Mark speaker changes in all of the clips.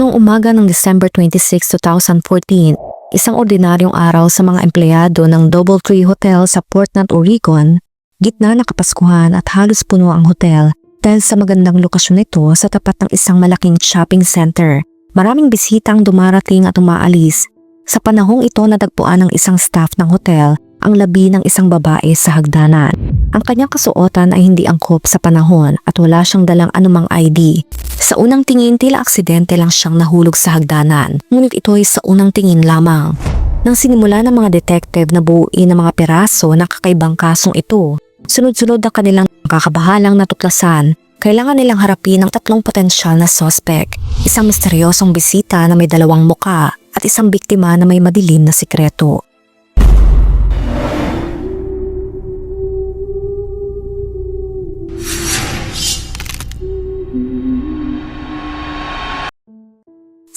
Speaker 1: Noong umaga ng December 26, 2014, isang ordinaryong araw sa mga empleyado ng DoubleTree Hotel sa Portland, Oregon, gitna ng Kapaskuhan at halos puno ang hotel dahil sa magandang lokasyon nito sa tapat ng isang malaking shopping center. Maraming bisitang dumarating at umaalis. Sa panahong ito natagpuan ng isang staff ng hotel ang labi ng isang babae sa hagdanan. Ang kanyang kasuotan ay hindi angkop sa panahon at wala siyang dalang anumang ID. Sa unang tingin tila aksidente lang siyang nahulog sa hagdanan, ngunit ito ay sa unang tingin lamang. Nang sinimula ng mga detective na buuin ang mga piraso ng kakaibang kasong ito, sunod-sunod ang kanilang kakabahalang natuklasan. Kailangan nilang harapin ang tatlong potensyal na suspect, isang misteryosong bisita na may dalawang muka at isang biktima na may madilim na sikreto.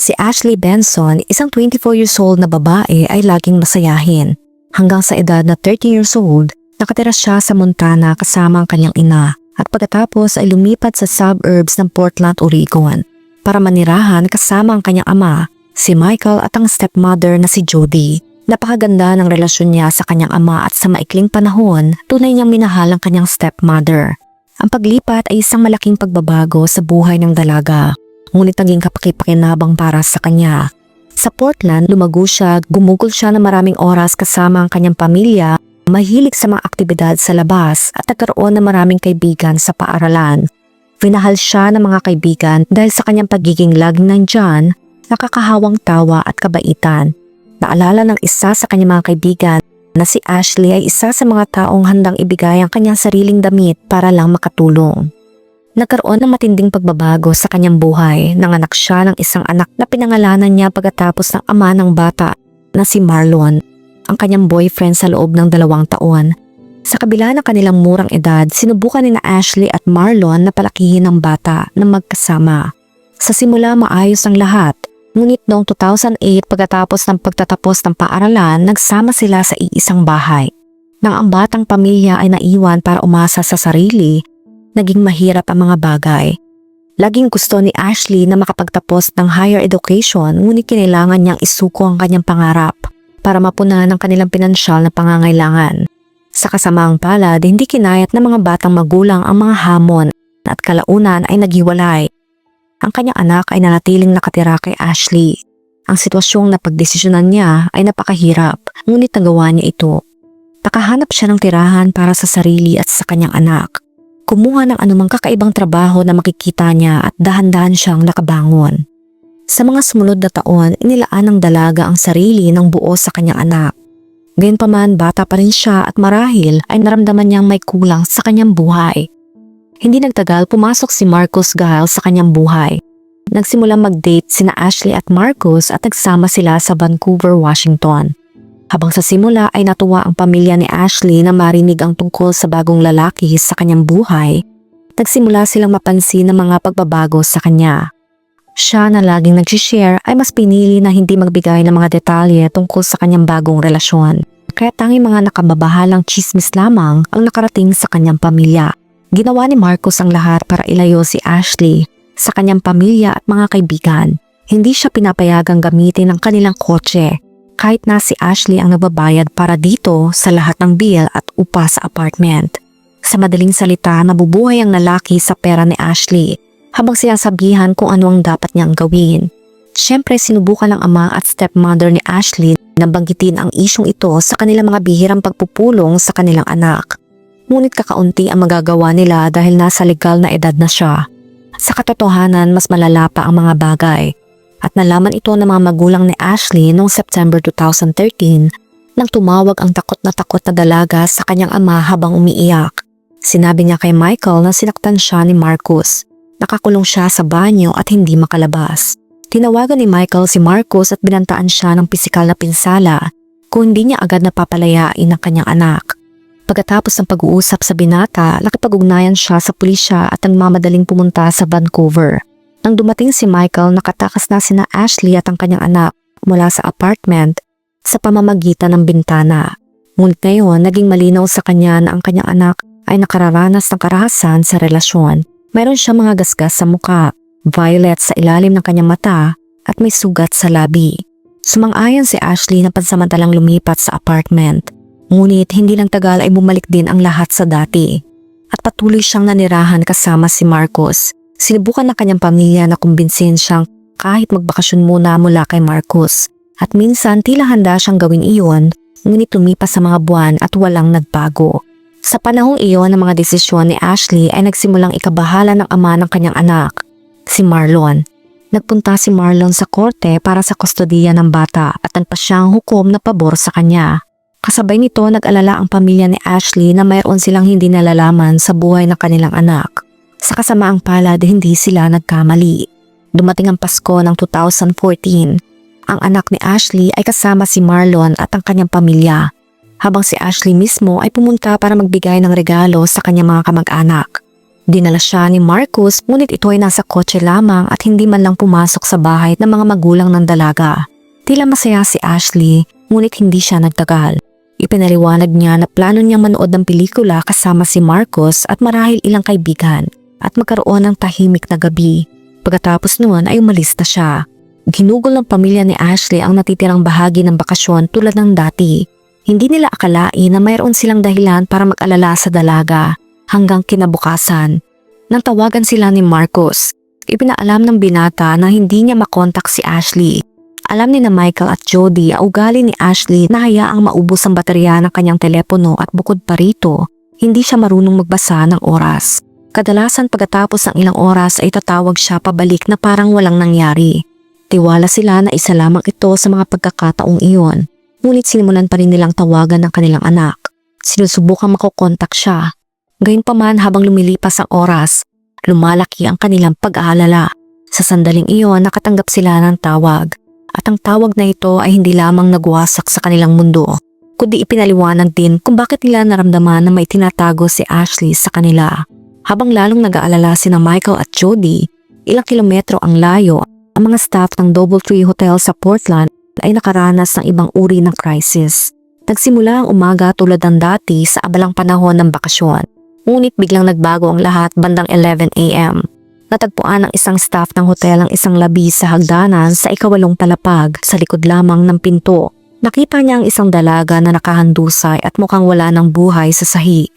Speaker 1: Si Ashley Benson, isang 24 years old na babae ay laging masayahin. Hanggang sa edad na 30 years old, nakatira siya sa Montana kasama ang kanyang ina at pagkatapos ay lumipat sa suburbs ng Portland, Oregon para manirahan kasama ang kanyang ama, si Michael at ang stepmother na si Jody. Napakaganda ng relasyon niya sa kanyang ama at sa maikling panahon, tunay niyang minahal ang kanyang stepmother. Ang paglipat ay isang malaking pagbabago sa buhay ng dalaga. Ngunit naging kapakipakinabang para sa kanya. Sa Portland, lumago siya, gumugol siya ng maraming oras kasama ang kanyang pamilya, mahilig sa mga aktibidad sa labas at nagkaroon ng maraming kaibigan sa paaralan. Pinahal siya ng mga kaibigan dahil sa kanyang pagiging laging nandyan, nakakahawang tawa at kabaitan. Naalala ng isa sa kanyang mga kaibigan na si Ashley ay isa sa mga taong handang ibigay ang kanyang sariling damit para lang makatulong. Nagkaroon ng matinding pagbabago sa kanyang buhay. Nanganak siya ng isang anak na pinangalanan niya pagkatapos ng ama ng bata na si Marlon, ang kanyang boyfriend sa loob ng 2 taon. Sa kabila ng kanilang murang edad, sinubukan ni na Ashley at Marlon na palakihin ang bata na magkasama. Sa simula maayos ang lahat, ngunit noong 2008 pagkatapos ng pagtatapos ng paaralan, nagsama sila sa iisang bahay. Nang ang batang pamilya ay naiwan para umasa sa sarili, naging mahirap ang mga bagay. Laging gusto ni Ashley na makapagtapos ng higher education, ngunit kinailangan niyang isuko ang kanyang pangarap para mapunan ang kanilang pinansyal na pangangailangan. Sa kasamaang palad, hindi kinayat ng mga batang magulang ang mga hamon at kalaunan ay naghiwalay. Ang kanyang anak ay nanatiling nakatira kay Ashley. Ang sitwasyong napagdesisyonan niya ay napakahirap, ngunit nagawa niya ito. Nakahanap siya ng tirahan para sa sarili at sa kanyang anak. Kumuha ng anumang kakaibang trabaho na makikita niya at dahan-dahan siyang nakabangon. Sa mga sumunod na taon, inilaan ng dalaga ang sarili ng buo sa kanyang anak. Gayunpaman, bata pa rin siya at marahil ay naramdaman niyang may kulang sa kanyang buhay. Hindi nagtagal, pumasok si Marcus Giles sa kanyang buhay. Nagsimulang mag-date sina Ashley at Marcus at nagsama sila sa Vancouver, Washington. Habang sa simula ay natuwa ang pamilya ni Ashley na marinig ang tungkol sa bagong lalaki sa kanyang buhay, nagsimula silang mapansin ng mga pagbabago sa kanya. Siya na laging nag-share ay mas pinili na hindi magbigay ng mga detalye tungkol sa kanyang bagong relasyon. Kaya tanging mga nakababahalang chismis lamang ang nakarating sa kanyang pamilya. Ginawa ni Marcus ang lahat para ilayo si Ashley sa kanyang pamilya at mga kaibigan. Hindi siya pinapayagang gamitin ang kanilang kotse. Kahit na si Ashley ang nagbabayad para dito sa lahat ng bill at upa sa apartment. Sa madaling salita, nabubuhay ang lalaki sa pera ni Ashley habang sinasabihan kung ano ang dapat niyang gawin. Siyempre, sinubukan ng ama at stepmother ni Ashley na banggitin ang isyong ito sa kanilang mga bihirang pagpupulong sa kanilang anak. Ngunit kakaunti ang magagawa nila dahil nasa legal na edad na siya. Sa katotohanan, mas malala pa ang mga bagay. At nalaman ito ng mga magulang ni Ashley noong September 2013 nang tumawag ang takot na dalaga sa kanyang ama habang umiiyak. Sinabi niya kay Michael na sinaktan siya ni Marcus. Nakakulong siya sa banyo at hindi makalabas. Tinawagan ni Michael si Marcus at binantaan siya ng pisikal na pinsala kung hindi niya agad napapalayain ang kanyang anak. Pagkatapos ng pag-uusap sa binata, nakipag-ugnayan siya sa pulisya at nagmamadaling pumunta sa Vancouver. Nang dumating si Michael, nakatakas na sina Ashley at ang kanyang anak mula sa apartment sa pamamagitan ng bintana. Ngunit ngayon, naging malinaw sa kanya na ang kanyang anak ay nakararanas ng karahasan sa relasyon. Mayroon siya mga gasgas sa muka, violet sa ilalim ng kanyang mata at may sugat sa labi. Sumang-ayon si Ashley na pansamantalang lumipat sa apartment. Ngunit hindi lang tagal ay bumalik din ang lahat sa dati. At patuloy siyang nanirahan kasama si Marcos. Sinubukan ng kanyang pamilya na kumbinsin siyang kahit magbakasyon muna mula kay Marcos. At minsan tila handa siyang gawin iyon, ngunit lumipas sa mga buwan at walang nagbago. Sa panahong iyon ng mga desisyon ni Ashley ay nagsimulang ikabahala ng ama ng kanyang anak, si Marlon. Nagpunta si Marlon sa korte para sa kustodiya ng bata at nagpa siyang hukom na pabor sa kanya. Kasabay nito nag-alala ang pamilya ni Ashley na mayroon silang hindi nalalaman sa buhay ng kanilang anak. Sa kasamaang palad hindi sila nagkamali. Dumating ang Pasko ng 2014. Ang anak ni Ashley ay kasama si Marlon at ang kanyang pamilya, habang si Ashley mismo ay pumunta para magbigay ng regalo sa kanyang mga kamag-anak. Dinala siya ni Marcos ngunit ito ay nasa kotse lamang at hindi man lang pumasok sa bahay ng mga magulang ng dalaga. Tila masaya si Ashley ngunit hindi siya nagtagal. Ipinaliwanag niya na plano niyang manood ng pelikula kasama si Marcos at marahil ilang kaibigan at magkaroon ng tahimik na gabi. Pagkatapos noon ay umalis na siya. Ginugol ng pamilya ni Ashley ang natitirang bahagi ng bakasyon tulad ng dati. Hindi nila akalain na mayroon silang dahilan para mag-alala sa dalaga. Hanggang kinabukasan, nang tawagan sila ni Marcos, ipinaalam ng binata na hindi niya makontak si Ashley. Alam ni na Michael at Jody ang ugali ni Ashley na hayaang maubos ang baterya ng kanyang telepono at bukod pa rito, hindi siya marunong magbasa ng oras. Kadalasan pagkatapos ng ilang oras ay tatawag siya pabalik na parang walang nangyari. Tiwala sila na isa lamang ito sa mga pagkakataong iyon, ngunit sinimulan pa rin nilang tawagan ng kanilang anak. Sinusubukan makokontak siya. Gayunpaman habang lumilipas ang oras, lumalaki ang kanilang pag-aalala. Sa sandaling iyon nakatanggap sila ng tawag. At ang tawag na ito ay hindi lamang nagwasak sa kanilang mundo, kundi ipinaliwanag din kung bakit nila naramdaman na may tinatago si Ashley sa kanila. Habang lalong nag-aalala sina Michael at Jody, ilang kilometro ang layo, ang mga staff ng Doubletree Hotel sa Portland ay nakaranas ng ibang uri ng crisis. Nagsimula ang umaga tulad ng dati sa abalang panahon ng bakasyon. Ngunit biglang nagbago ang lahat bandang 11 a.m. Natagpuan ng isang staff ng hotel ang isang labi sa hagdanan sa ikawalong palapag sa likod lamang ng pinto. Nakita niya ang isang dalaga na nakahandusay at mukhang wala ng buhay sa sahig.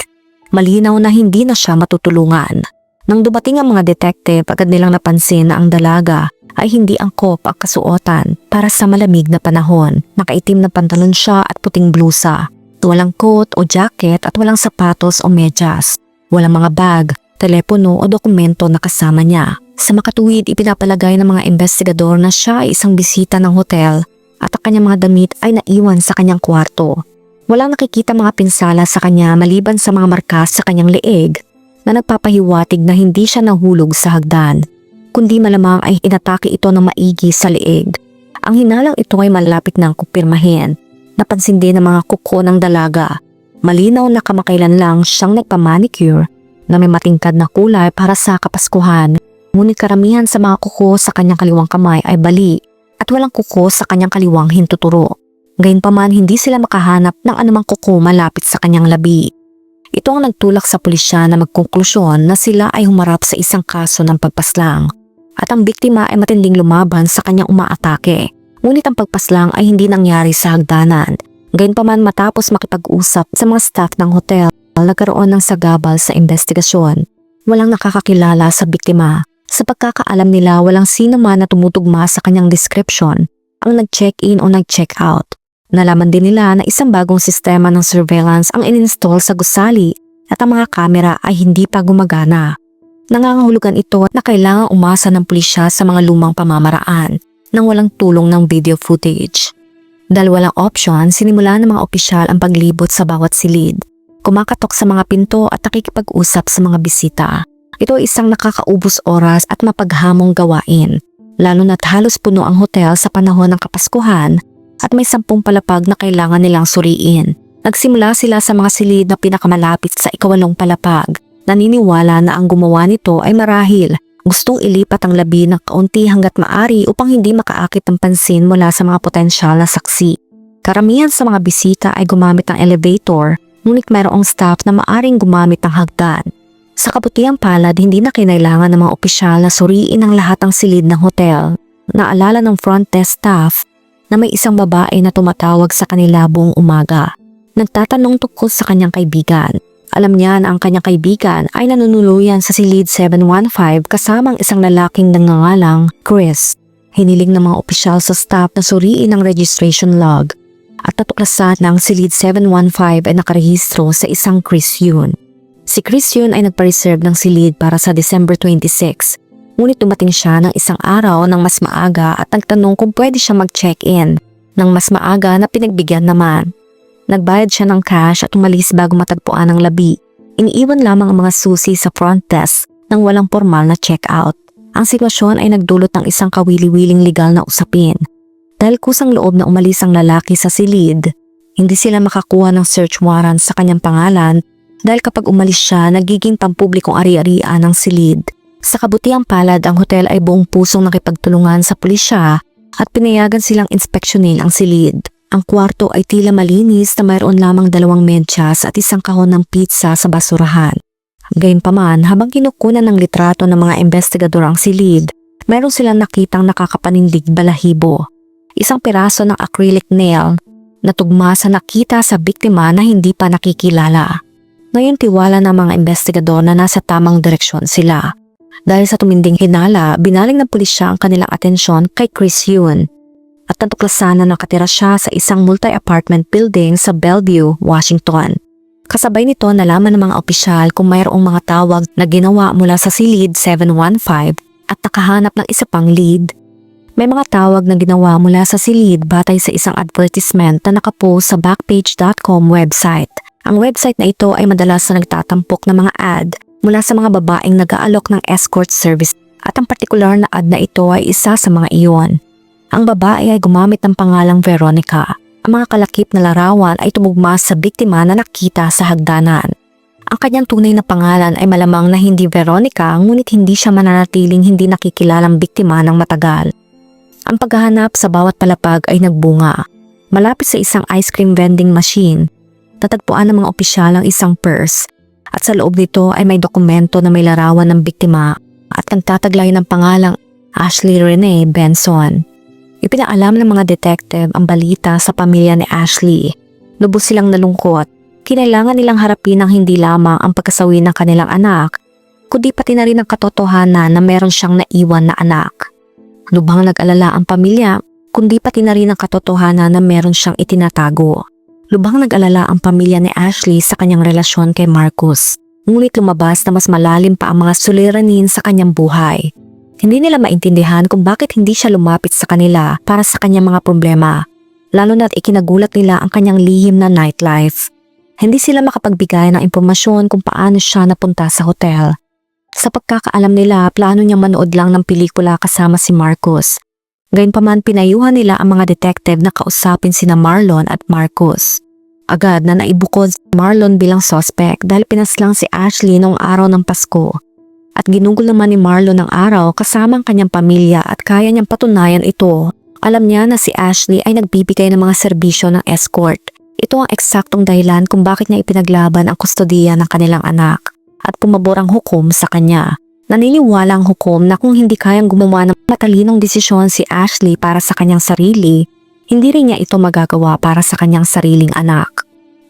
Speaker 1: Malinaw na hindi na siya matutulungan. Nang dumating ang mga detective, agad nilang napansin na ang dalaga ay hindi angkop ang kasuotan para sa malamig na panahon. Nakaitim na pantalon siya at puting blusa. Walang coat o jacket at walang sapatos o medyas. Walang mga bag, telepono o dokumento na kasama niya. Sa makatuwid, ipinapalagay ng mga investigador na siya ay isang bisita ng hotel at ang kanyang mga damit ay naiwan sa kanyang kwarto. Walang nakikita mga pinsala sa kanya maliban sa mga markas sa kanyang leeg na nagpapahiwatig na hindi siya nahulog sa hagdan, kundi malamang ay inatake ito ng maigi sa leeg. Ang hinalang ito ay malapit ng kumpirmahin. Napansin din ng mga kuko ng dalaga. Malinaw na kamakailan lang siyang nagpamanicure na may matingkad na kulay para sa Kapaskuhan. Ngunit karamihan sa mga kuko sa kanyang kaliwang kamay ay bali at walang kuko sa kanyang kaliwang hintuturo. Gayunpaman hindi sila makahanap ng anumang kuko malapit sa kanyang labi. Ito ang nagtulak sa pulisya na magkonklusyon na sila ay humarap sa isang kaso ng pagpaslang at ang biktima ay matinding lumaban sa kanyang umaatake. Ngunit ang pagpaslang ay hindi nangyari sa hagdanan. Gayunpaman matapos makipag-usap sa mga staff ng hotel, nagkaroon ng sagabal sa investigasyon. Walang nakakakilala sa biktima. Sa pagkakaalam nila, walang sino man na tumutugma sa kanyang description ang nag-check-in o nag-check-out. Nalaman din nila na isang bagong sistema ng surveillance ang in-install sa gusali at ang mga kamera ay hindi pa gumagana. Nangangahulugan ito na kailangang umasa ng pulisya sa mga lumang pamamaraan nang walang tulong ng video footage. Dahil walang option, sinimula ng mga opisyal ang paglibot sa bawat silid, kumakatok sa mga pinto at nakikipag-usap sa mga bisita. Ito ay isang nakakaubos oras at mapaghamong gawain, lalo na't halos puno ang hotel sa panahon ng Kapaskuhan at may 10 palapag na kailangan nilang suriin. Nagsimula sila sa mga silid na pinakamalapit sa ikawalong palapag. Naniniwala na ang gumawa nito ay marahil gustong ilipat ang labi ng kaunti hanggat maari upang hindi makaakit ng pansin mula sa mga potensyal na saksi. Karamihan sa mga bisita ay gumamit ng elevator, ngunit mayroong staff na maaring gumamit ng hagdan. Sa kabutihang palad, hindi na kinailangan ng mga opisyal na suriin ang lahat ng silid ng hotel. naalala ng front desk staff na may isang babae na tumatawag sa kanila buong umaga. Nagtatanong tungkol sa kanyang kaibigan. Alam niya na ang kanyang kaibigan ay nanunuluyan sa silid 715 kasamang isang lalaking nangangalang Chris. Hiniling ng mga opisyal sa staff na suriin ang registration log at natuklasan ng silid 715 ay nakarehistro sa isang Chris Yun. Si Chris Yun ay nagpa-reserve ng silid para sa December 26, ngunit dumating siya ng isang araw ng mas maaga at nagtanong kung pwede siya mag-check-in ng mas maaga na pinagbigyan naman. Nagbayad siya ng cash at umalis bago matagpuan ang labi. Iniiwan lamang ang mga susi sa front desk nang walang formal na check-out. Ang sitwasyon ay nagdulot ng isang kawili-wiling legal na usapin. Dahil kusang loob na umalis ang lalaki sa silid, hindi sila makakuha ng search warrant sa kanyang pangalan dahil kapag umalis siya, nagiging pampublikong ari-arian ng silid. Sa kabutiang palad, ang hotel ay buong pusong nakipagtulungan sa pulisya at pinayagan silang inspeksyonin ang silid. Ang kwarto ay tila malinis na mayroon lamang 2 medyas at isang kahon ng pizza sa basurahan. Gayunpaman, habang kinukunan ng litrato ng mga investigador ang silid, mayroon silang nakitang nakakapanindig balahibo. Isang piraso ng acrylic nail na tugma sa nakita sa biktima na hindi pa nakikilala. Ngayon tiwala ng mga investigador na nasa tamang direksyon sila. Dahil sa tuminding hinala, binaling ng pulisya ang kanilang atensyon kay Chris Yun at natuklasan na nakatira siya sa isang multi-apartment building sa Bellevue, Washington. Kasabay nito nalaman ng mga opisyal kung mayroong mga tawag na ginawa mula sa silid 715 at nakahanap ng isa pang lead. May mga tawag na ginawa mula sa silid batay sa isang advertisement na nakapost sa Backpage.com website. Ang website na ito ay madalas na nagtatampok ng mga ad mula sa mga babaeng nag-aalok ng escort service at ang partikular na ad na ito ay isa sa mga iyon. Ang babae ay gumamit ng pangalang Veronica. Ang mga kalakip na larawan ay tumugma sa biktima na nakita sa hagdanan. Ang kanyang tunay na pangalan ay malamang na hindi Veronica ngunit hindi siya mananatiling hindi nakikilalang biktima ng matagal. Ang paghahanap sa bawat palapag ay nagbunga. Malapit sa isang ice cream vending machine, tatagpuan ng mga opisyal ang isang purse at sa loob nito ay may dokumento na may larawan ng biktima at nagtataglay ng pangalang Ashley Renee Benson. Ipinaalam ng mga detective ang balita sa pamilya ni Ashley. Lubos silang nalungkot. Kinailangan nilang harapin ang hindi lamang ang pagkasawi ng kanilang anak, kundi pati na rin ang katotohanan na meron siyang naiwan na anak. Lubhang nag-alala ang pamilya, kundi pati na rin ang katotohanan na meron siyang itinatago. Lubhang nag-alala ang pamilya ni Ashley sa kanyang relasyon kay Marcus. Ngunit lumabas na mas malalim pa ang mga suliranin sa kanyang buhay. Hindi nila maintindihan kung bakit hindi siya lumapit sa kanila para sa kanyang mga problema, lalo na't ikinagulat nila ang kanyang lihim na nightlife. Hindi sila makapagbigay ng impormasyon kung paano siya napunta sa hotel. Sa pagkakaalam nila, plano niya manood lang ng pelikula kasama si Marcus. Gayunpaman pinayuhan nila ang mga detective na kausapin sina Marlon at Marcus. Agad na naibukod si Marlon bilang suspect dahil pinaslang si Ashley noong araw ng Pasko. At ginugol naman ni Marlon ang araw kasama ang kanyang pamilya at kaya niyang patunayan ito. Alam niya na si Ashley ay nagbibigay ng mga serbisyo ng escort. Ito ang eksaktong dahilan kung bakit niya ipinaglaban ang kustodiya ng kanilang anak at pumabor ang hukom sa kanya. Naniniwala ang hukom na kung hindi kayang gumawa ng matalinong desisyon si Ashley para sa kanyang sarili, hindi rin niya ito magagawa para sa kanyang sariling anak.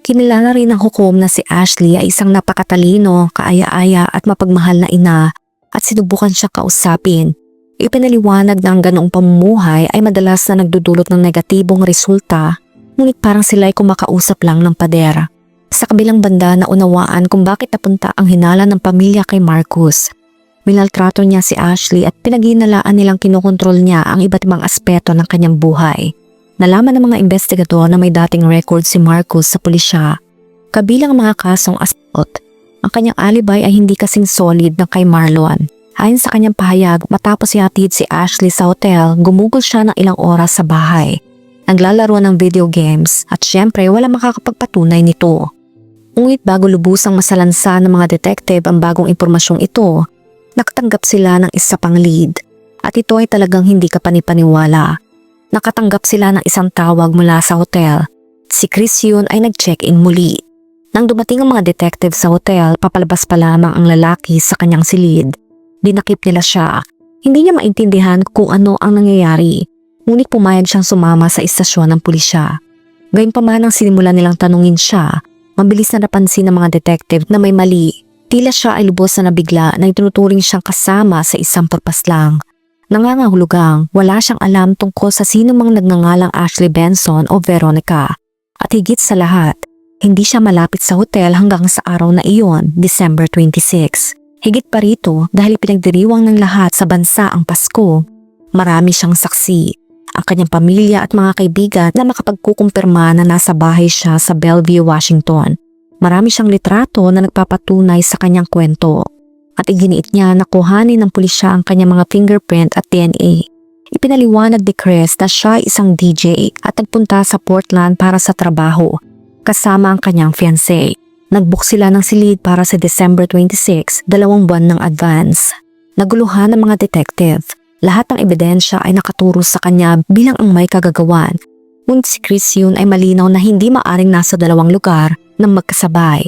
Speaker 1: Kinilala rin ng hukom na si Ashley ay isang napakatalino, kaaya-aya at mapagmahal na ina at sinubukan siya kausapin. Ipinaliwanag na ang ganoong pamumuhay ay madalas na nagdudulot ng negatibong resulta, ngunit parang sila ay kumakausap lang ng pader. Sa kabilang banda naunawaan kung bakit napunta ang hinala ng pamilya kay Marcus. Minaltrato niya si Ashley at pinaghihinalaan nilang kinokontrol niya ang iba't ibang aspeto ng kanyang buhay. Nalaman ng mga investigador na may dating record si Marcus sa pulisya. Kabilang ang mga kasong assault, ang kanyang alibay ay hindi kasing solid na kay Marlon. Ayon sa kanyang pahayag, matapos ihatid si Ashley sa hotel, gumugol siya ng ilang oras sa bahay. Naglalaro ng video games at syempre wala makakapagpatunay nito. Ngunit bago lubusang masalansa ng mga detective ang bagong impormasyong ito, nakatanggap sila ng isa pang lead at ito ay talagang hindi kapanipaniwala. Nakatanggap sila ng isang tawag mula sa hotel. Si Chris Yun ay nag-check-in muli. Nang dumating ang mga detective sa hotel, papalabas pa lamang ang lalaki sa kanyang silid. Dinakip nila siya. Hindi niya maintindihan kung ano ang nangyayari, ngunit pumayag siyang sumama sa istasyon ng pulisya. Gayunpaman nang sinimulan nilang tanungin siya, mabilis na napansin ng mga detective na may mali. Tila siya ay lubos na nabigla na itinuturing siyang kasama sa isang pagpaslang. Nangangahulugang wala siyang alam tungkol sa sino mang nagngangalang Ashley Benson o Veronica. At higit sa lahat, hindi siya malapit sa hotel hanggang sa araw na iyon, December 26. Higit pa rito dahil pinagdiriwang ng lahat sa bansa ang Pasko, marami siyang saksi, ang kanyang pamilya at mga kaibigan na makapagkukumpirma na nasa bahay siya sa Bellevue, Washington. Marami siyang litrato na nagpapatunay sa kanyang kwento at iginiit niya na kuhanin ng pulisya ang kanyang mga fingerprint at DNA. Ipinaliwanag ni Chris na siya ay isang DJ at nagpunta sa Portland para sa trabaho kasama ang kanyang fiancé. Nag-book sila ng silid para sa December 26, 2 buwan ng advance. Naguluhan ng mga detective. Lahat ng ebidensya ay nakaturo sa kanya bilang ang may kagagawan. Ngunit si Chris yun ay malinaw na hindi maaring nasa dalawang lugar ng magkasabay.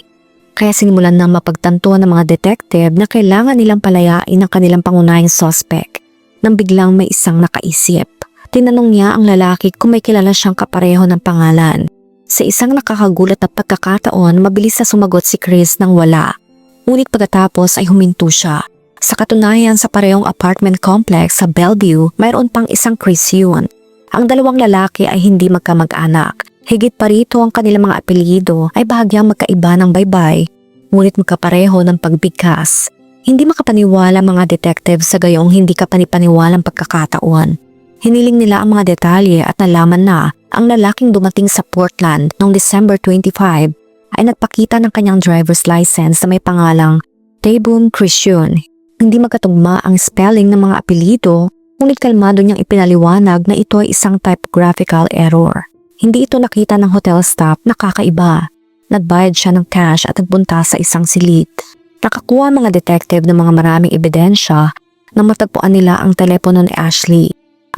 Speaker 1: Kaya sinimulan na mapagtanto ng mga detective na kailangan nilang palayain ang kanilang pangunahing suspect. Nang biglang may isang nakaisip. Tinanong niya ang lalaki kung may kilala siyang kapareho ng pangalan. Sa isang nakakagulat na pagkakataon, mabilis na sumagot si Chris nang wala. Ngunit pagkatapos ay huminto siya. Sa katunayan sa parehong apartment complex sa Bellevue, mayroon pang isang Chris yun. Ang dalawang lalaki ay hindi magkamag-anak. Higit pa rito ang kanilang mga apelyido ay bahagyang magkaiba ng baybay, ngunit magkapareho ng pagbigkas. Hindi makapaniwala mga detective sa gayong hindi kapanipaniwalang pagkakataon. Hiniling nila ang mga detalye at nalaman na ang lalaking dumating sa Portland noong December 25 ay nagpakita ng kanyang driver's license na may pangalang Taebun Christian. Hindi magkatugma ang spelling ng mga apelyido, ngunit kalmado niyang ipinaliwanag na ito ay isang typographical error. Hindi ito nakita ng hotel staff na kakaiba. Nagbayad siya ng cash at nagpunta sa isang silid. Nakakuha ang mga detective ng mga maraming ebidensya na matagpuan nila ang telepono ni Ashley.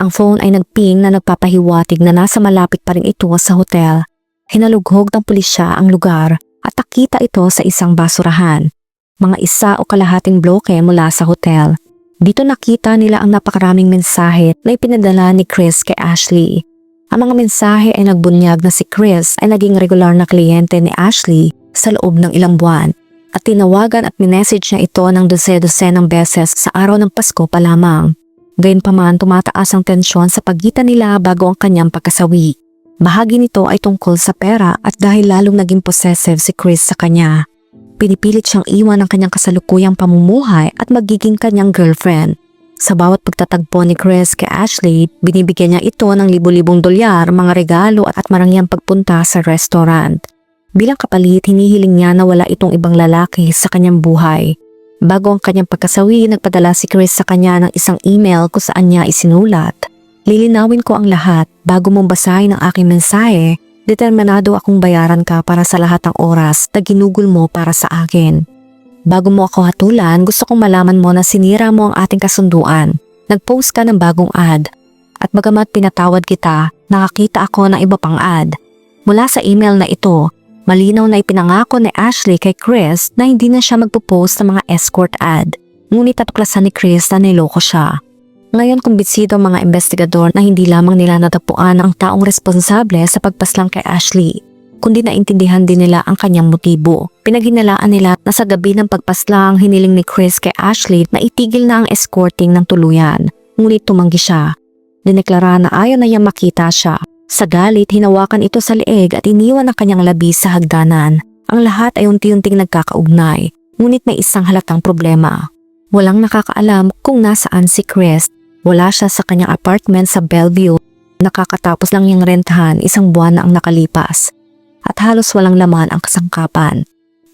Speaker 1: Ang phone ay nagping na nagpapahiwatig na nasa malapit pa rin ito sa hotel. Hinalughog ng pulisya ang lugar at nakita ito sa isang basurahan. Mga 1 o kalahating bloke mula sa hotel. Dito nakita nila ang napakaraming mensahe na ipinadala ni Chris kay Ashley. Ang mga mensahe ay nagbunyag na si Chris ay naging regular na kliyente ni Ashley sa loob ng ilang buwan at tinawagan at minessage niya ito ng dose-dosenang beses sa araw ng Pasko pa lamang. Gayunpaman tumataas ang tensyon sa pagitan nila bago ang kanyang pagkasawi. Bahagi nito ay tungkol sa pera at dahil lalong naging possessive si Chris sa kanya. Pinipilit siyang iwan ang kanyang kasalukuyang pamumuhay at magiging kanyang girlfriend. Sa bawat pagtatagpo ni Chris kay Ashley, binibigyan niya ito ng libo-libong dolyar, mga regalo at marangyang pagpunta sa restaurant. Bilang kapalit, hinihiling niya na wala itong ibang lalaki sa kanyang buhay. Bago ang kanyang pagkasawi, nagpadala si Chris sa kanya ng isang email kung saan niya isinulat. Lilinawin ko ang lahat bago mong basahin ang aking mensahe. Determinado akong bayaran ka para sa lahat ng oras na ginugol mo para sa akin. Bago mo ako hatulan, gusto kong malaman mo na sinira mo ang ating kasunduan. Nag-post ka ng bagong ad. At bagamat pinatawad kita, nakakita ako ng iba pang ad. Mula sa email na ito, malinaw na ipinangako ni Ashley kay Chris na hindi na siya magpo-post ng mga escort ad. Ngunit natuklasan ni Chris na niloko siya. Ngayon kumbinsido ang mga investigador na hindi lamang nila natagpuan ang taong responsable sa pagpaslang kay Ashley, kundi naintindihan din nila ang kanyang motibo. Pinaghinalaan nila na sa gabi ng pagpaslang hiniling ni Chris kay Ashley na itigil na ang escorting ng tuluyan. Ngunit tumanggi siya. Dineklara na ayaw na niyang makita siya. Sa galit, hinawakan ito sa leeg at iniwan ang kanyang labi sa hagdanan. Ang lahat ay unti-unting nagkakaugnay, ngunit may isang halatang problema. Walang nakakaalam kung nasaan si Chris. Wala siya sa kanyang apartment sa Bellevue. Nakakatapos lang niyang rentahan, 1 buwan na ang nakalipas. At halos walang laman ang kasangkapan.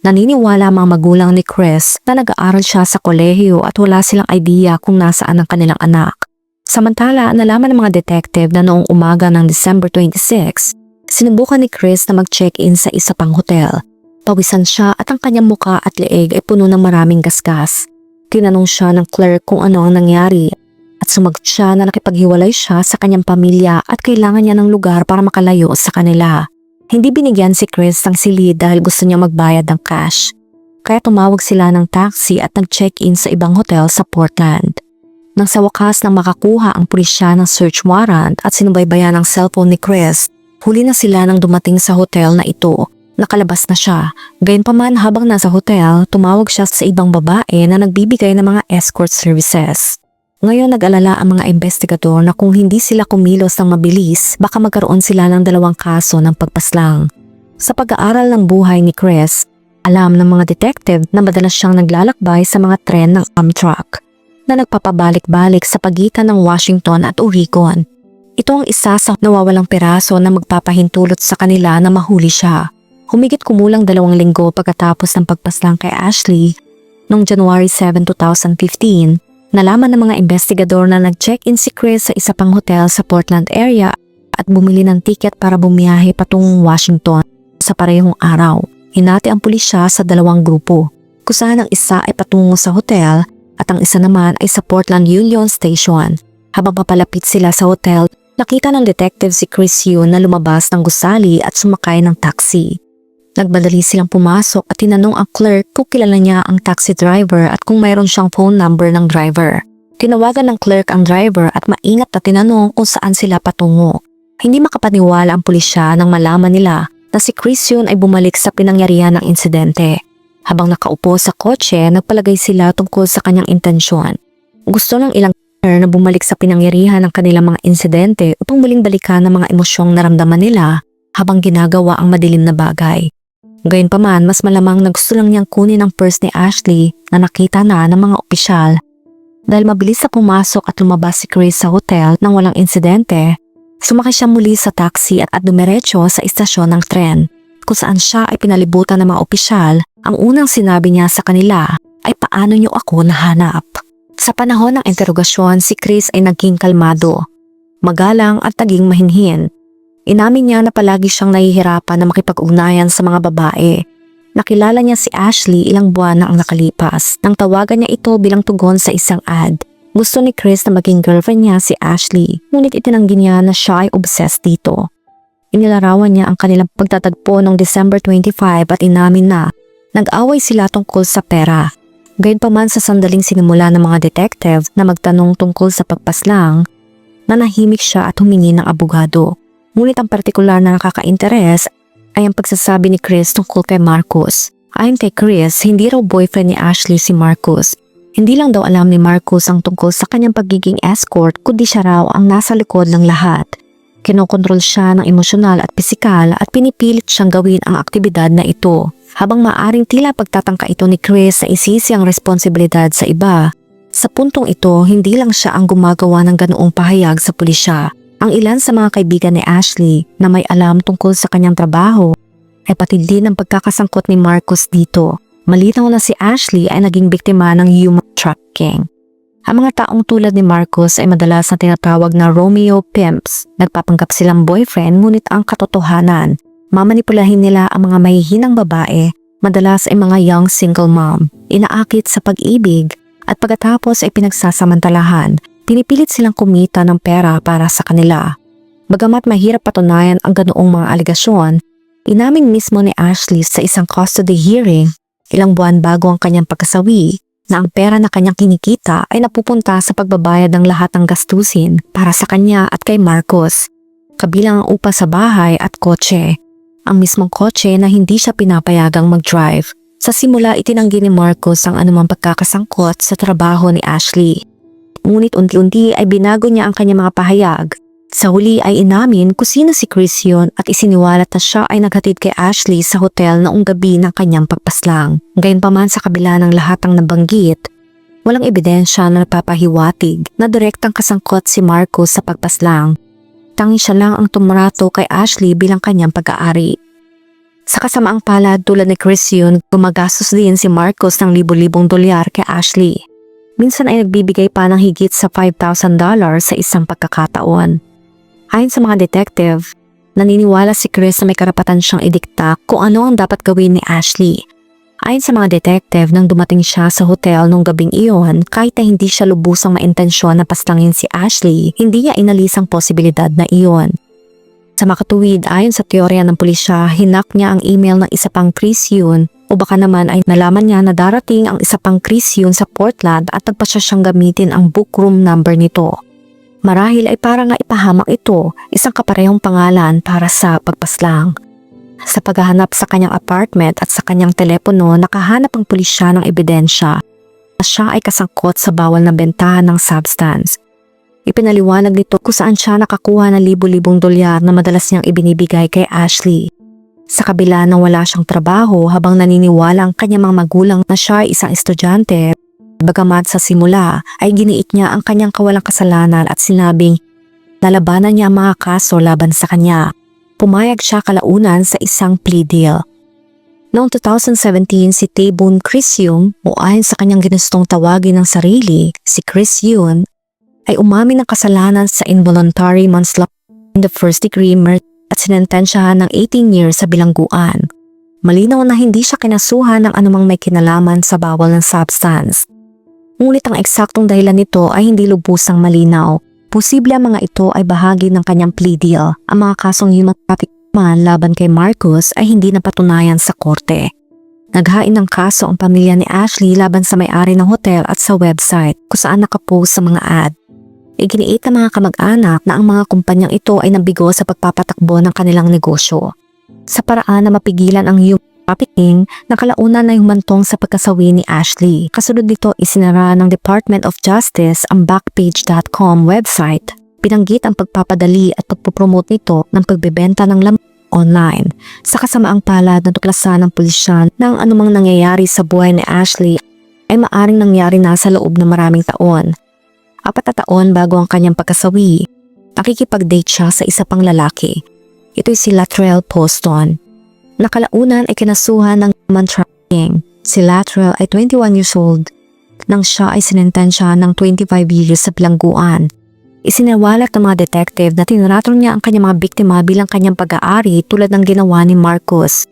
Speaker 1: Naniniwala ang mga magulang ni Chris na nag-aaral siya sa kolehiyo at wala silang idea kung nasaan ang kanilang anak. Samantala, nalaman ng mga detective na noong umaga ng December 26, sinubukan ni Chris na mag-check-in sa isa pang hotel. Pawisan siya at ang kanyang muka at leeg ay puno ng maraming gasgas. Tinanong siya ng clerk kung ano ang nangyari at sumagot siya na nakipaghiwalay siya sa kanyang pamilya at kailangan niya ng lugar para makalayo sa kanila. Hindi binigyan si Chris ng silid dahil gusto niya magbayad ng cash. Kaya tumawag sila ng taxi at nag-check-in sa ibang hotel sa Portland. Nang sa wakas nang makakuha ang pulisya ng search warrant at sinubaybayan ang cellphone ni Chris, huli na sila nang dumating sa hotel na ito. Nakalabas na siya. Gayunpaman habang nasa hotel, tumawag siya sa ibang babae na nagbibigay ng mga escort services. Ngayon nag-alala ang mga investigador na kung hindi sila kumilos ng mabilis, baka magkaroon sila ng 2 kaso ng pagpaslang. Sa pag-aaral ng buhay ni Chris, alam ng mga detective na madalas siyang naglalakbay sa mga tren ng Amtrak na nagpapabalik-balik sa pagitan ng Washington at Oregon. Ito ang isa sa nawawalang piraso na magpapahintulot sa kanila na mahuli siya. Humigit kumulang 2 linggo pagkatapos ng pagpaslang kay Ashley, noong January 7, 2015, nalaman ng mga investigador na nag-check-in si Chris sa isa pang hotel sa Portland area at bumili ng tiket para bumiyahe patungong Washington sa parehong araw. Hinati ang pulisya sa 2 grupo, kung saan ang isa ay patungo sa hotel at ang isa naman ay sa Portland Union Station. Habang papalapit sila sa hotel, nakita ng detective si Chris Yun na lumabas ng gusali at sumakay ng taxi. Nagmadali silang pumasok at tinanong ang clerk kung kilala niya ang taxi driver at kung mayroon siyang phone number ng driver. Tinawagan ng clerk ang driver at maingat na tinanong kung saan sila patungo. Hindi makapaniwala ang pulisya nang malaman nila na si Chris Yun ay bumalik sa pinangyarihan ng insidente. Habang nakaupo sa kotse, nagpalagay sila tungkol sa kanyang intensyon. Gusto ng ilang na bumalik sa pinangyarihan ng kanilang mga insidente upang muling balikan ang mga emosyong naramdaman nila habang ginagawa ang madilim na bagay. Gayunpaman, mas malamang na gusto lang niyang kunin ang purse ni Ashley na nakita na ng mga opisyal. Dahil mabilis na pumasok at lumabas si Chris sa hotel nang walang insidente, sumakay siya muli sa taxi at dumiretso sa istasyon ng tren, kung saan siya ay pinalibutan ng mga opisyal. Ang unang sinabi niya sa kanila ay paano niyo ako nahanap. Sa panahon ng interogasyon, si Chris ay naging kalmado, magalang at naging mahinhin. Inamin niya na palagi siyang nahihirapan na makipag-ugnayan sa mga babae. Nakilala niya si Ashley ilang buwan na ang nakalipas nang tawagan niya ito bilang tugon sa isang ad. Gusto ni Chris na maging girlfriend niya si Ashley, ngunit itinanggi niya na siya ay obsessed dito. Inilarawan niya ang kanilang pagtatagpo noong December 25 at inamin na nag-away sila tungkol sa pera. Gayunpaman sa sandaling sinimula ng mga detective na magtanong tungkol sa pagpaslang, nanahimik siya at humingi ng abogado. Ngunit ang partikular na nakaka-interes ay ang pagsasabi ni Chris tungkol kay Marcus. Ayon kay Chris, hindi raw boyfriend ni Ashley si Marcus. Hindi lang daw alam ni Marcus ang tungkol sa kanyang pagiging escort, kundi siya raw ang nasa likod ng lahat. Kinokontrol siya ng emosyonal at pisikal at pinipilit siyang gawin ang aktibidad na ito. Habang maaring tila pagtatangka ito ni Chris na isisi ang responsibilidad sa iba, sa puntong ito hindi lang siya ang gumagawa ng ganoong pahayag sa pulisya. Ang ilan sa mga kaibigan ni Ashley na may alam tungkol sa kanyang trabaho ay pati din ang pagkakasangkot ni Marcus dito. Malinaw na si Ashley ay naging biktima ng human trafficking. Ang mga taong tulad ni Marcus ay madalas na tinatawag na Romeo Pimps. Nagpapanggap silang boyfriend ngunit ang katotohanan, mamanipulahin nila ang mga mahihinang babae, madalas ay mga young single mom, inaakit sa pag-ibig at pagkatapos ay pinagsasamantalahan. Pinipilit silang kumita ng pera para sa kanila. Bagamat mahirap patunayan ang ganoong mga aligasyon, inamin mismo ni Ashley sa isang custody hearing ilang buwan bago ang kanyang pagkasawi na ang pera na kanyang kinikita ay napupunta sa pagbabayad ng lahat ng gastusin para sa kanya at kay Marcus, kabilang ang upa sa bahay at kotse. Ang mismong kotse na hindi siya pinapayagang mag-drive. Sa simula itinanggi ni Marcus ang anumang pagkakasangkot sa trabaho ni Ashley. Ngunit unti-unti ay binago niya ang kanyang mga pahayag. Sa huli ay inamin kung sino si Chris yun at isiniwalat na siya ay naghatid kay Ashley sa hotel noong gabi ng kanyang pagpaslang. Gayunpaman sa kabila ng lahat ng nabanggit, walang ebidensya na nagpapahiwatig na direktang kasangkot si Marcus sa pagpaslang. Tanging siya lang ang tumrato kay Ashley bilang kanyang pag-aari. Sa kasamaang palad tulad ni Chris yun, gumagastos din si Marcus ng libo-libong dolyar kay Ashley. Minsan ay nagbibigay pa ng higit sa $5,000 sa isang pagkakataon. Ayon sa mga detective, naniniwala si Chris na may karapatan siyang idikta kung ano ang dapat gawin ni Ashley. Ayon sa mga detective, nang dumating siya sa hotel nung gabing iyon, kahit na hindi siya lubusang maintensyon na paslangin si Ashley, hindi niya inalis ang posibilidad na iyon. Sa makatuwid, ayon sa teorya ng pulisya, hinak niya ang email ng isa pang Chris Yun O baka naman ay nalaman niya na darating ang isa pang Chris Yun sa Portland at nagpasya siyang gamitin ang bookroom number nito. Marahil ay para nga ipahamak ito, isang kaparehong pangalan para sa pagpaslang. Sa paghahanap sa kanyang apartment at sa kanyang telepono, nakahanap ang pulisya ng ebidensya na siya ay kasangkot sa bawal na bentahan ng substance. Ipinaliwanag nito kung saan siya nakakuha ng libo-libong dolyar na madalas niyang ibinibigay kay Ashley. Sa kabila ng wala siyang trabaho habang naniniwala ang kanyang mga magulang na siya ay isang estudyante, bagamat sa simula ay giniit niya ang kanyang kawalang kasalanan at sinabing lalabanan niya ang mga kaso laban sa kanya. Pumayag siya kalaunan sa isang plea deal. Noong 2017, si Tae-boon Chris Young, o ayon sa kanyang ginustong tawagin ng sarili, si Chris Yoon, ay umamin ng kasalanan sa involuntary manslaughter in the first degree murder at sinentensyahan ng 18 years sa bilangguan. Malinaw na hindi siya kinasuhan ng anumang may kinalaman sa bawal ng substance. Ngunit ang eksaktong dahilan nito ay hindi lubusang malinaw. Posible ang mga ito ay bahagi ng kanyang plea deal. Ang mga kasong human trafficking laban kay Marcus ay hindi napatunayan sa korte. Naghain ng kaso ang pamilya ni Ashley laban sa may-ari ng hotel at sa website kung saan nakapost sa mga ad. Iginiit ng mga kamag-anak na ang mga kumpanyang ito ay nabigo sa pagpapatakbo ng kanilang negosyo. Sa paraan na mapigilan ang human trafficking, nakalaunan na humantong sa pagkasawi ni Ashley. Kasunod nito, isinara ng Department of Justice ang Backpage.com website. Binanggit ang pagpapadali at pagpopromote nito ng pagbebenta ng laman online. Sa kasamaang palad na tuklasan ng pulisya na ang anumang nangyayari sa buhay ni Ashley ay maaring nangyari na sa loob ng maraming taon. 4 na taon bago ang kanyang pagkasawi, nakikipag-date siya sa isa pang lalaki. Ito'y si Latrell Poston. Nakalaunan ay kinasuhan ng human trafficking. Si Latrell ay 21 years old nang siya ay sinentensya ng 25 years sa bilangguan. Isinawalat ng mga detective na tinratong niya ang kanyang mga biktima bilang kanyang pag-aari tulad ng ginawa ni Marcus.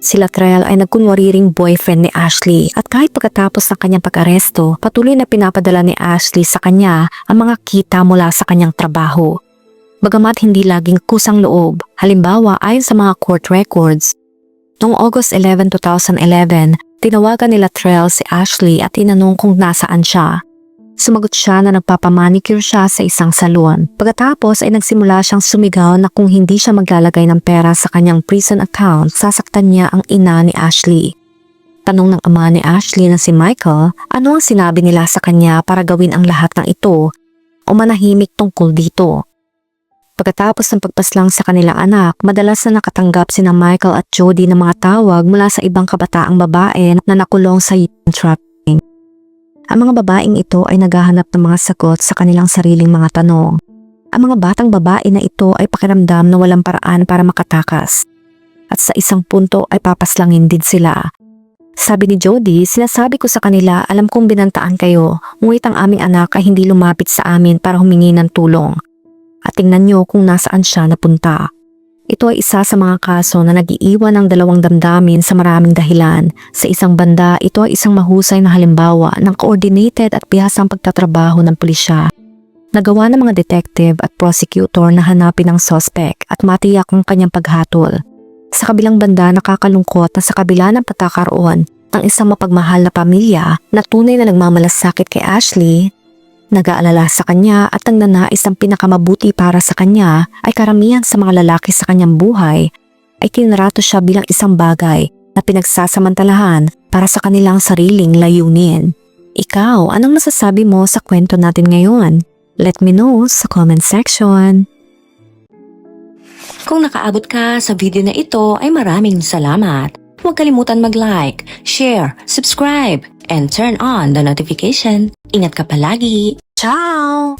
Speaker 1: Si Latrell ay nagkunwari ring boyfriend ni Ashley at kahit pagkatapos ng kanyang pag-aresto, patuloy na pinapadala ni Ashley sa kanya ang mga kita mula sa kanyang trabaho. Bagamat hindi laging kusang loob, halimbawa ayon sa mga court records, noong August 11, 2011, tinawagan ni Latrell si Ashley at tinanong kung nasaan siya. Sumagot siya na nagpapamanicure siya sa isang salon. Pagkatapos ay nagsimula siyang sumigaw na kung hindi siya maglalagay ng pera sa kanyang prison account, sasaktan niya ang ina ni Ashley. Tanong ng ama ni Ashley na si Michael, ano ang sinabi nila sa kanya para gawin ang lahat ng ito o manahimik tungkol dito. Pagkatapos ng pagpaslang sa kanilang anak, madalas na nakatanggap sina Michael at Jody ng mga tawag mula sa ibang kabataang babae na nakulong sa human trafficking. Ang mga babaeng ito ay naghahanap ng mga sagot sa kanilang sariling mga tanong. Ang mga batang babae na ito ay pakiramdam na walang paraan para makatakas. At sa isang punto ay papaslangin din sila. Sabi ni Jody, sinasabi ko sa kanila, alam kong binantaan kayo, ngunit ang aming anak ay hindi lumapit sa amin para humingi ng tulong. At tingnan niyo kung nasaan siya napunta. Ito ay isa sa mga kaso na nag-iiwan ng dalawang damdamin sa maraming dahilan. Sa isang banda, ito ay isang mahusay na halimbawa ng coordinated at bihasang pagtatrabaho ng pulisya. Nagawa ng mga detective at prosecutor na hanapin ang suspect at matiyak ang kanyang paghatol. Sa kabilang banda, nakakalungkot na sa kabila ng patakaroon ng isang mapagmahal na pamilya na tunay na nagmamalasakit kay Ashley, nag-aalala sa kanya at ang nanais ang pinakamabuti para sa kanya ay karamihan sa mga lalaki sa kanyang buhay ay tinrato siya bilang isang bagay na pinagsasamantalahan para sa kanilang sariling layunin. Ikaw, anong masasabi mo sa kwento natin ngayon? Let me know sa comment section.
Speaker 2: Kung nakaabot ka sa video na ito ay maraming salamat. Huwag kalimutan mag-like, share, subscribe, and turn on the notification. Ingat ka palagi!
Speaker 1: Ciao!